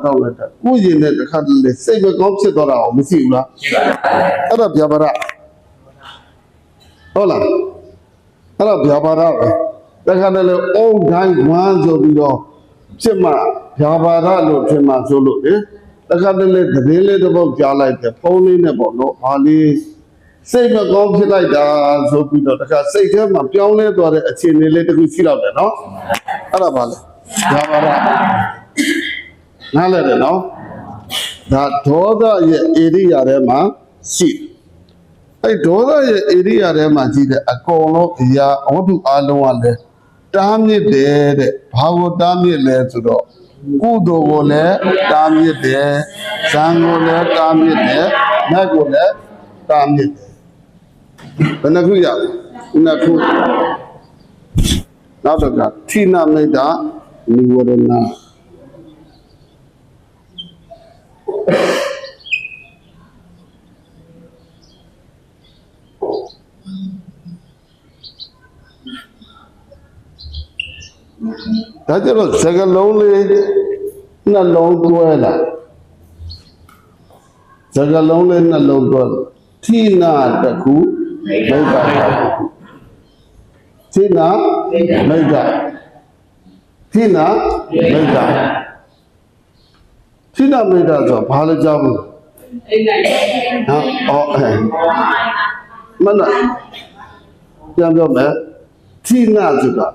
တော့လည်းကိုယ်ရင်နဲ့တစ်ခါတလေစိတ်မကောင်းဖြစ်သွားတာအောင်မရှိဘူးလားအဲ့ဒါဗျာပါဒဟုတ်လားအဲ့ဒါဗျာပါဒပဲတစ်ခါတလေအုံတိုင်းဝမ်းဆိုပြီးတော့ဖြစ်မှဗျာပါဒလို့ထင်မှဆိုလို့လေတစ်ခါတလေသတင်းလေးတစ်ပုဒ်ကြားလိုက်တယ်ဖုန်းလေးနဲ့ပေါ့နော်ဟာလေးစိတ်မကောင်းဖြစ်လိုက်တာဆိုပြီးတော့တခါစိတ်ထဲမှာပြောင်းလဲသွားတဲ့အခြေအနေလေးတစ်ခုရှိတော့တယ်နော်အဲ့ဒါပါလေဗျာပါဒနားလည်တယ်နော်ဒါဒေါသရဲ့ဧရိယာထဲမှာရှိအဲ့ဒေါသရဲ့ဧရိယာထဲမှာရှိတဲ့အကုန်လုံးအရာဝတ္ထုအလုံးကလည်းတားမြစ်တယ်တဲ့ဘာကိုတားမြစ်လဲဆိုတော့ကုသိုလ်ကိုလည်းတားမြစ်တယ်ဇံကိုလည်းတားမြစ်တယ်နတ်ကိုလည်းတားမြစ်တယ်ဘယ်နှခုရလဲနှစ်ခုနောက်တော့ကထိနာမိတ်တာနိဝရဏဒါကြတော့စကလုံးလေးနှလုံးတွဲလာစကလုံးလေးနှလုံးတွဲထိနာတခုမိတ်တာထိနာမိတ်တာထိနာမိတ်တာထိနာမိတ်တာဆိုဘာလဲကြောက်ဘူးဟောမနပြန်ပြောမယ်ထိနာဆိုတာ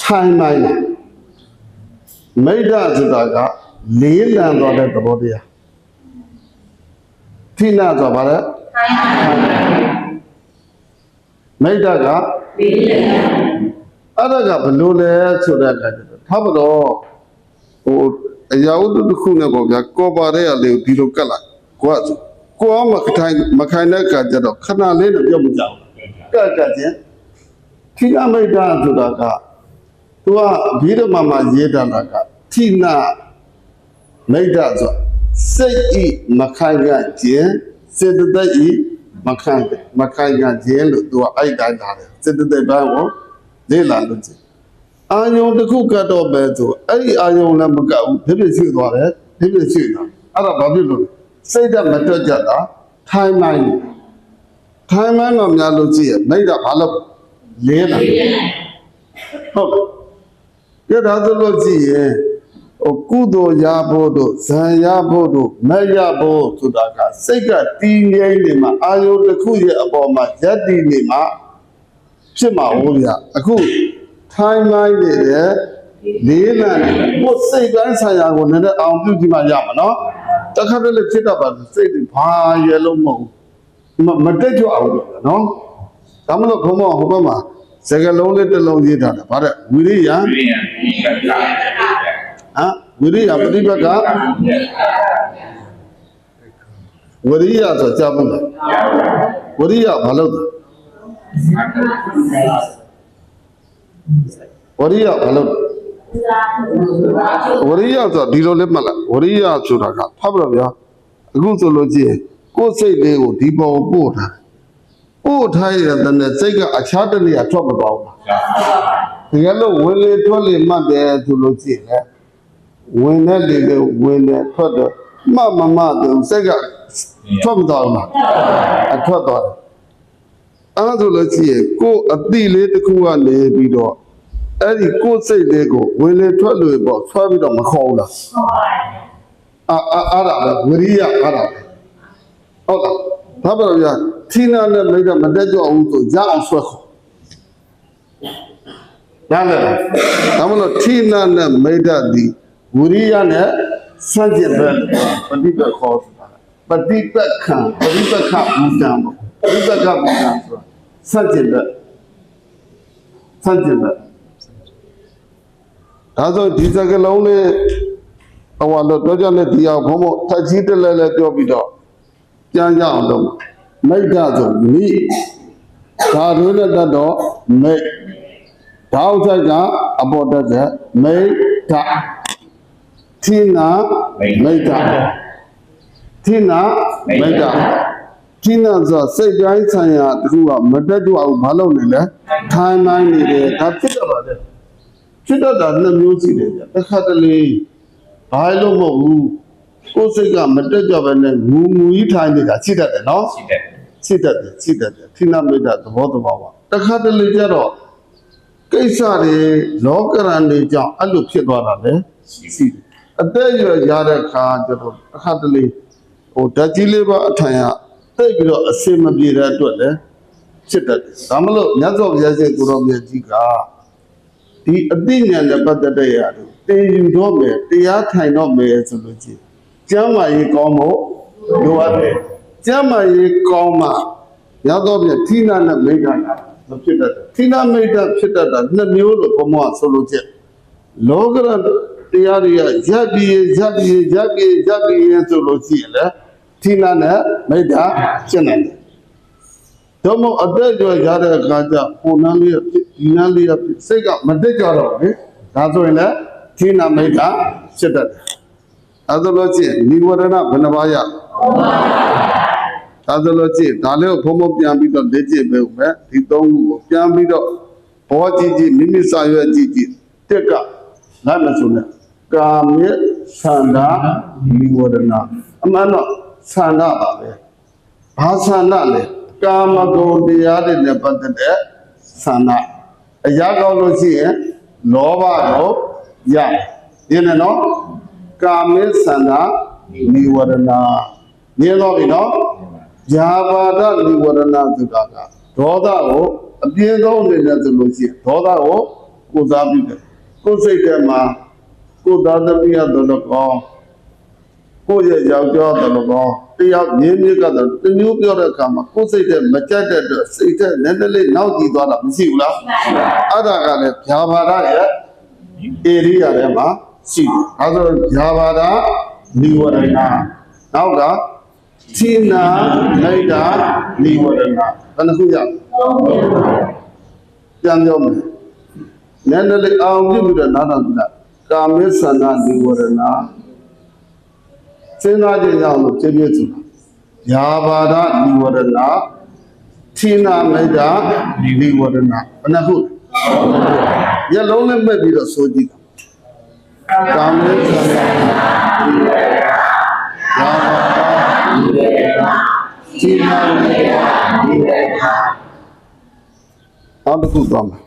ထိုင်နိုင်တယ်မိတ်တာဆိုတာကလေးလံသွားတဲ့သဘောတရားထိနာဆိုပါလေမိတ်တာကလေးလံအဲ့ဒါကဘလို့လဲဆိုတဲ့အခါကျတော့ထားမလို့ဟိုအရာဝတ္ထုတစ်ခုနဲ့ပေါ့ဗျာကောပါတဲ့အလေးကိုဒီလိုကတ်လိုက်ကိုကမခိုင်တဲ့အခါကျတော့ခဏလေးတော့ပြုတ်မကြဘူးကတ်ချင်းထိနာမိတ်တာဆိုတာကသူကဘိဓမ္မာရေးတာကထိနာမိတ်တာဆိုစိတ်ဤမခိုင်ကခြင်းစေတသိက်ဤမခိုင်ကခြင်းလို့သူကအဲ့တိုင်းထားတယ်စေတသိက်ဘန်းကိုလေ့လာလို့ခြင်းအာယုံတစ်ခုကတ်တော့ပဲဆိုအဲ့ဒီအာယုံလည်းမကတ်ဘူးဒီပြည့်ရှိသွားတယ်ဒီပြည့်ရှိတာအဲ့ဒါဘာဖြစ်လို့စိတ်ဓာတ်မတွက်ကြတာထိုင်မှန်းတော့များလို့ကြည့်ရမိတ်တာဘာလို့လဲလာဟုတ်ကဲ့ဒါဆိုလို့ကြည့်ရင်ကုသိုလ်ရဖို့တို့ဇံရဖို့တို့မရဖို့ဆိုတာကစိတ်ကတည်ငြိမ်နေမှာအာယုတစ်ခုရဲ့အပေါ်မှာယက်တည်နေမှာဖြစ်မှာဟုတ်ဗျာအခုထိုင်လိုက်နေတဲ့လေးလံကိုစိတ်တိုင်းဆိုင်ရာကိုလည်းအောင်ပြုကြည့်မှရမှာနော်တခါတလေဖြစ်တော့ပါစိတ်ဘာရလုံးမဟုတ်မတက်ကြအောင်နော်ဒါမလို့ဘုံမဟိုဘက်မှာစကလုံးလေးတစ်လုံးရေးထားတာဗါတဲ့ဝိရိယဝိရိယပฏิပတ်ကဝိရိယဆိုကြားဖို့လားဝိရိယဘာလို့လဲဝိရိယဘာလို့ဝိရိယဆိုဒီလိုလေးမှတ်လားဝိရိယဆိုတာကဖတ်ပါဗျာအခုဆိုလို့ကြည့်ကိုယ်စိတ်လေးကိုဒီပေါ်ပို့ထားရတဲ့နဲ့စိတ်ကအခြားတနေရာထွက်မသွားဘူးတကယ်လို့ဝင်လေထွက်လေမှတ်တယ်ဆိုလို့ကြည့်လေဝင်တဲ့လေလေဝင်တယ်ထွက်တယ်မတူစိတ်ကထွက်မသွားဘူးအထွက်သွားတယ်အဲ့ဒါဆိုလို့ကြည့်ကိုယ်အတိလေးတစ်ခုကနေပြီးတော့အဲ့ဒီကိုယ်စိတ်လေးကိုဝင်လေထွက်လေပေါ့ဆွဲပြီးတော့မခေါ်ဘူးလားအဲ့ဒါပဲဝိရိယအဲ့ဒါပဲဟုတ်လားဒါပဲဗျာထိနာနဲ့မိတ်ကမတက်ကြဘူးဆိုရအောင်ဆွဲခေါ်ဒါလည်းဒါမလို့ထိနာနဲ့မိတ်ဒီဝိရိယနဲ့စัจจิဘက်ပฏิပတ်ခေါ်ဆိုတာပฏิပတ်ခံပฏิပတ်ခဘူတံပฏิပတ်ခဘူတံဆိုတာစัจจิဘက်ဒါဆိုဒီစကလုံးလေးဟောလို့တော့ကြတဲ့ဒီအောင်ဘုံဘထက်ကြီးတက်လဲလဲပြောပြီးတော့ပြန်ကြအောင်လုပ်မိတ်တာဆိုမိဒါတို့နဲ့တတ်တော့မိတ်ဓာတ်ဆိုင်ကအပေါ်တက်တဲ့မိတ်တာထိနာမိတ်တာထိနာမိတ်တာထိနာဆိုစိတ်တိုင်းဆိုင်ရာတခုကမတက်ကြအောင်မလုပ်နိုင်လဲထိုင်နိုင်နေတယ်ဒါဖြစ်တော့ပါတယ်ဖြစ်တော့တာနှစ်မျိုးရှိတယ်ဗျတစ်ခါတလေ ဘာလို့မဟုတ်ဘူးကိုယ်စိတ်ကမတက်ကြပဲနဲ့ငူကြီးထိုင်နေတာရှိတတ်တယ်နော်ရှိတတ်တယ်ထိနာမိတ်တာသဘောပါတခါတလေကျတော့ကိစ္စတွေလောကရန်တွေကြောင့်အဲ့လိုဖြစ်သွားတာလေရှိတယ်အသက်အရွယ်ရတဲ့ခါကျတော့တခါတလေဓာတ်ကြီးလေးပါအထံရတိတ်ပြီးတော့အစင်မပြေတဲ့အတွက်လည်းဖြစ်တတ်တယ်ဒါမလို့မြတ်စွာဘုရားရှင်ကိုရောမြတ်ကြီးကဒီအသိဉာဏ်နဲ့ပတ်သက်တဲ့ရာတွေတင်ယူတော့မယ်တရားထိုင်တော့မယ်ဆိုလို့ချင်းကျမ်းမာရေးကောင်းဖို့လိုအပ်တယ်ကျမ်းမာရေးကောင်းမှရတော့ပြထိနာနဲ့မိတ်တာမဖြစ်တတ်တယ်ထိနာမိတ်တာဖြစ်တတ်တာနှစ်မျိုးလို့ဘုံဘဆိုလို့ချင်းလောကရတရားတွေကရပ်ပြီးဆိုလို့ရှိရင်လည်းထိနာနဲ့မိတ်တာဖြစ်နိုင်တယ်တော့မို့အသက်ကျော်ရတဲ့အခါကျပုံနှမ်းလေးဖြစ်ဒီနှမ်းလေးဖြစ်စိတ်ကမတက်ကြတော့ဘူးဒါဆိုရင်လည်းထိနာမိတ်တာဖြစ်တတ်တယ်အဲဒါလို့ချင်းនិဝရဏဘယ်နှပါးရအဲဒါလို့ချင်းဒါလေးကိုဘုံပြန်ပြီးတော့လက်ကျင့်ပဲဦးမယ်ဒီသုံးခုကိုပြန်ပြီးတော့ဘောကြည့်မိမိစာရွက်ကြည့်တက်ကငါမဆိုနဲ့ကာမေသန္တာនិဝရဏအမှန်တော့သန္တာပါပဲဘာသန္တာလဲကာမဂုဏ်တရားတွေနဲ့ပတ်သက်တဲ့သန္တာအရာကောင်းလို့ရှိရင်လောဘကိုရတယ်ဒီနဲ့နော်ကာမေသန္တာនិဝရဏမြင်တော့ပြီနော်ဇာဘာဒនិဝရဏဆိုတာကဒေါသကိုအပြင်းဆုံးအနေနဲ့ဆိုလို့ရှိရင်ဒေါသကိုကိုးစားပြီးတယ်ကိုယ်စိတ်ထဲမှာကိုယ်သားသမီးရတော့ကောကိုယ့်ရဲ့ယောက်ျားတော့ကောတယောက်မြင်းမြစ်ကတော့တမျိုးပြောတဲ့အခါမှာကိုယ်စိတ်ထဲမကြက်တဲ့အတွက်စိတ်ထဲနည်းနည်းလေးနောက်ကြည့်သွားတာမရှိဘူးလားအဲ့ဒါကလည်းဗျာပါဒရဲ့ဧရိယာထဲမှာရှိတယ်အဲဆိုဗျာပါဒនិဝရဏနောက်ကသီနာလိုက်တာនិဝရဏဘယ်နှခုရပြန်ပြောမယ်နည်းနည်းလေးအောင်ပြုပြီးတော့နားထောင်ကြည့်လိုက်ကာမေသန္တာនិဝရဏစဉ်းစားကြည့်ကြအောင်လို့ပြည့်ပြည့်စုံယာဘာဒនិဝရဏသီနာလိုက်တာនិဝရဏဘယ်နှခုရလုံးနဲ့မဲ့ပြီးတော့ဆိုကြည့်ကာမေသန္တာនិဝရဏယာဘာဒនិဝရဏသီနာလိုက်တာនិဝရဏနောက်တစ်ခုသွားမယ်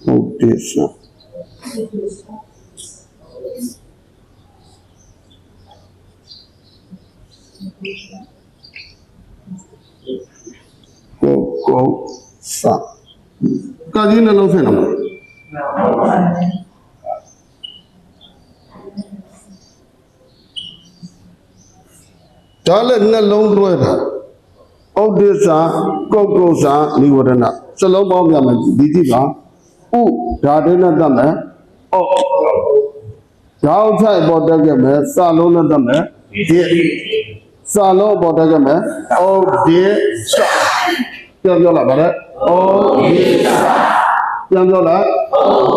ဟုတ်တယ်ဆိုကိုစာကာကြီးနှလုံးဆက်နော်ဒါလည်းနှလုံးတွဲတာဩဒိသကုတ်ကုတ်စာនិဝရဏစလုံးပေါင်းပြမယ်ဒီကြည့်ပါဥဒါဒိနဲ့တတ်မယ်ဩဓာတ်ဆိုင်ပေါ်တက်ခဲ့မယ်စာလုံးနဲ့တတ်မယ်ဒီစာလုံးပေါ်တက်ခဲ့မယ်ဩဒီစပြောလာပါလေဩဒီစပြန်ပြောလာဩ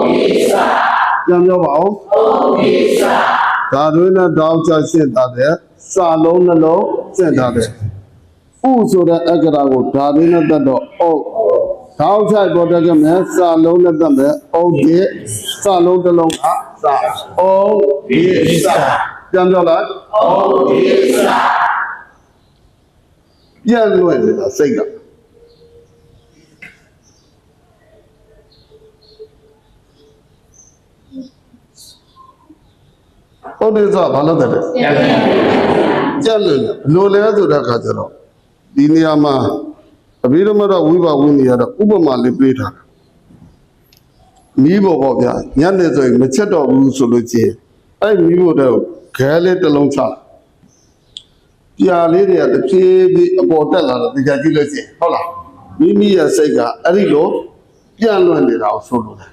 ဒီစပြန်ပြောပါဦးဩဒီစဒါတွေနဲ့တောင်းချရှင်းတာတဲ့စာလုံးနှလုံးစင့်ထားတယ်ဥဆိုတဲ့အက္ခရာကိုဒါတွေနဲ့တတ်တော့ဩထောက်ဆိုင်ပေါ်တက်ခဲ့မယ်စာလုံးနဲ့တတ်မယ်ဩဒီစာလုံးတစ်လုံးကစာဩဒီစပြန်ပြောလာဩဒီစပြန်လွယ်နေတာစိတ်ကဟုတ်တယ်ဆိုဘာလို့တဲ့ကြက်လို့လိုလဲဆိုတဲ့အခါကျတော့ဒီနေရာမှာအဘိဓမ္မာတော့ဝိဘဝိနည်းရတော့ဥပမာလေးပေးထားတာမီးပေါ်ပေါ့ဗျာညနေဆိုရင်မချက်တော့ဘူးဆိုလို့ချင်းအဲ့မီးပေါ်တော့ခဲလေးတစ်လုံးချပြာလေးတွေကတစ်ဖြည်းဖြည်းအပေါ်တက်လာတော့ဒီကြကြည့်လို့ချင်းဟုတ်လားမိမိရဲ့စိတ်ကအဲ့ဒီလိုပြန့်လွင့်နေတာကိုဆိုလို့တယ်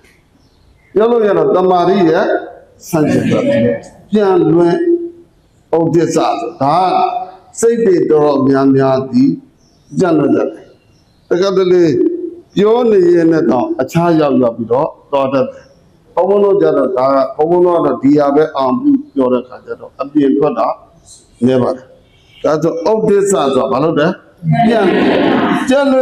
ပြောလို့ရတော့တမာရီရဲ့ဆန့်ကျင်ဘက်ပြန်လွင်ဥဒိစ္စဆိုတာစိတ်တွေတော်များများသည်ကြံ့လွင်တယ်တကယ်တလေပြောနေရင်တော့အခြားရောက်ပြီးတော့တော်တတ်တယ်ဘုံဘုံတို့ကြတော့ဒါကဘုံဘုံတို့ကတော့ဒီဟာပဲအောင်ပြုပြောတဲ့ခါကျတော့အပြင်ထွက်တာနေပါတယ်ဒါဆိုဥဒိစ္စဆိုတာဘာလို့လဲ ပြန်ကျန်